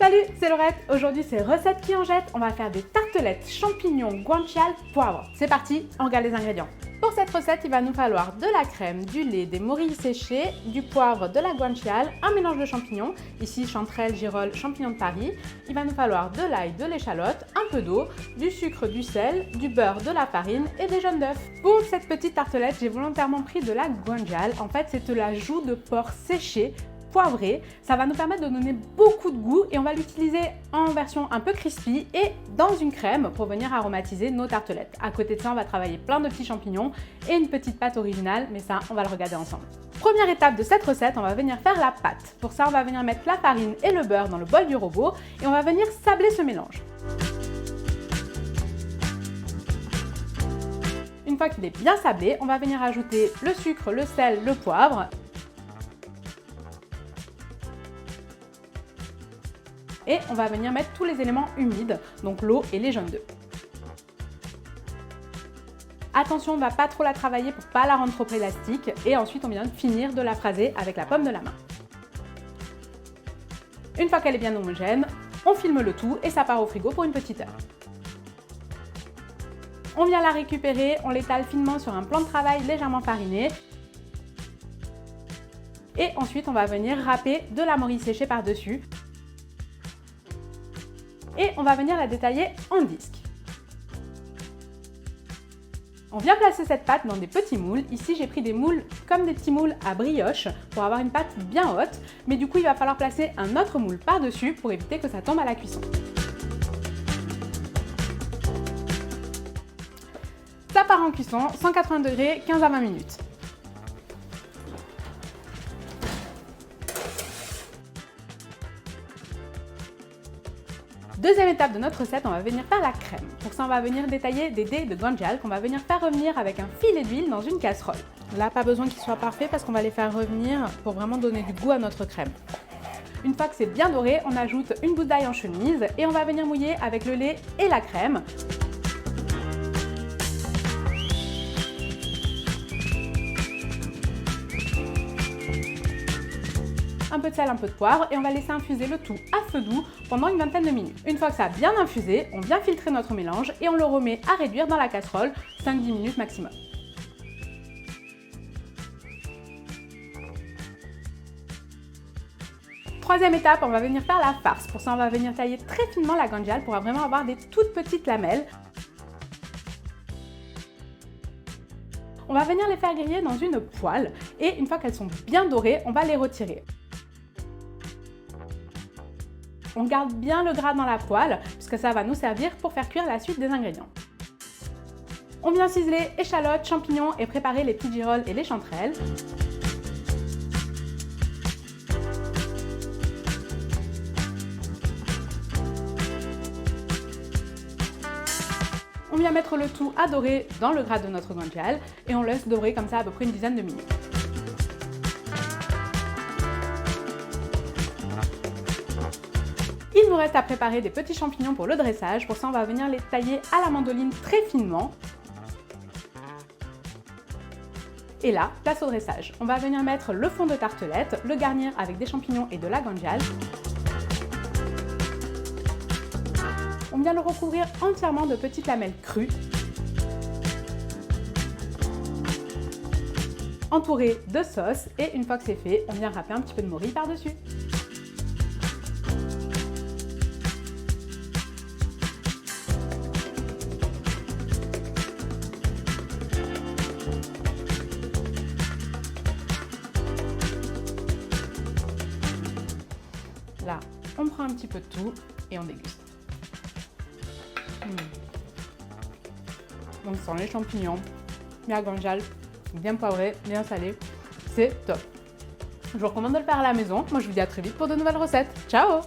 Salut, c'est Laurette. Aujourd'hui, c'est recette qui en jette. On va faire des tartelettes champignons, guanciale, poivre. C'est parti, on regarde les ingrédients. Pour cette recette, il va nous falloir de la crème, du lait, des morilles séchées, du poivre, de la guanciale, un mélange de champignons, ici chanterelle, girolles, champignons de Paris. Il va nous falloir de l'ail, de l'échalote, un peu d'eau, du sucre, du sel, du beurre, de la farine et des jaunes d'œufs. Pour cette petite tartelette, j'ai volontairement pris de la guanciale. En fait, c'est de la joue de porc séchée, poivrée. Ça va nous permettre de donner beaucoup de goût et on va l'utiliser en version un peu crispy et dans une crème pour venir aromatiser nos tartelettes. À côté de ça, on va travailler plein de petits champignons et une petite pâte originale, mais ça, on va le regarder ensemble. Première étape de cette recette, on va venir faire la pâte. Pour ça, on va venir mettre la farine et le beurre dans le bol du robot et on va venir sabler ce mélange. Une fois qu'il est bien sablé, on va venir ajouter le sucre, le sel, le poivre. Et on va venir mettre tous les éléments humides, donc l'eau et les jaunes d'œufs. Attention, on ne va pas trop la travailler pour ne pas la rendre trop élastique. Et ensuite, on vient de finir de la phraser avec la paume de la main. Une fois qu'elle est bien homogène, on filme le tout et ça part au frigo pour une petite heure. On vient la récupérer, on l'étale finement sur un plan de travail légèrement fariné. Et ensuite, on va venir râper de la morille séchée par-dessus. Et on va venir la détailler en disques. On vient placer cette pâte dans des petits moules. Ici, j'ai pris des moules comme des petits moules à brioche pour avoir une pâte bien haute. Mais du coup, il va falloir placer un autre moule par-dessus pour éviter que ça tombe à la cuisson. Ça part en cuisson, 180 degrés, 15 à 20 minutes. Deuxième étape de notre recette, on va venir faire la crème. Pour ça, on va venir détailler des dés de guanciale qu'on va venir faire revenir avec un filet d'huile dans une casserole. Là, pas besoin qu'ils soient parfaits parce qu'on va les faire revenir pour vraiment donner du goût à notre crème. Une fois que c'est bien doré, on ajoute une goutte d'ail en chemise et on va venir mouiller avec le lait et la crème. Un peu de sel, un peu de poivre et on va laisser infuser le tout à feu doux pendant une vingtaine de minutes. Une fois que ça a bien infusé, on vient filtrer notre mélange et on le remet à réduire dans la casserole 5-10 minutes maximum. Troisième étape, on va venir faire la farce. Pour ça, on va venir tailler très finement la guanciale pour vraiment avoir des toutes petites lamelles. On va venir les faire griller dans une poêle et une fois qu'elles sont bien dorées, on va les retirer. On garde bien le gras dans la poêle puisque ça va nous servir pour faire cuire la suite des ingrédients. On vient ciseler échalotes, champignons et préparer les petites girolles et les chanterelles. On vient mettre le tout à dorer dans le gras de notre guanciale et on laisse dorer comme ça à peu près une dizaine de minutes. Il nous reste à préparer des petits champignons pour le dressage. Pour ça, on va venir les tailler à la mandoline très finement. Et là, place au dressage. On va venir mettre le fond de tartelette, le garnir avec des champignons et de la guanciale. On vient le recouvrir entièrement de petites lamelles crues, entouré de sauce et une fois que c'est fait, on vient râper un petit peu de morille par-dessus. Là, on prend un petit peu de tout et on déguste. On sent les champignons, la guanciale, bien poivré, bien salé, c'est top. Je vous recommande de le faire à la maison. Moi, je vous dis à très vite pour de nouvelles recettes. Ciao!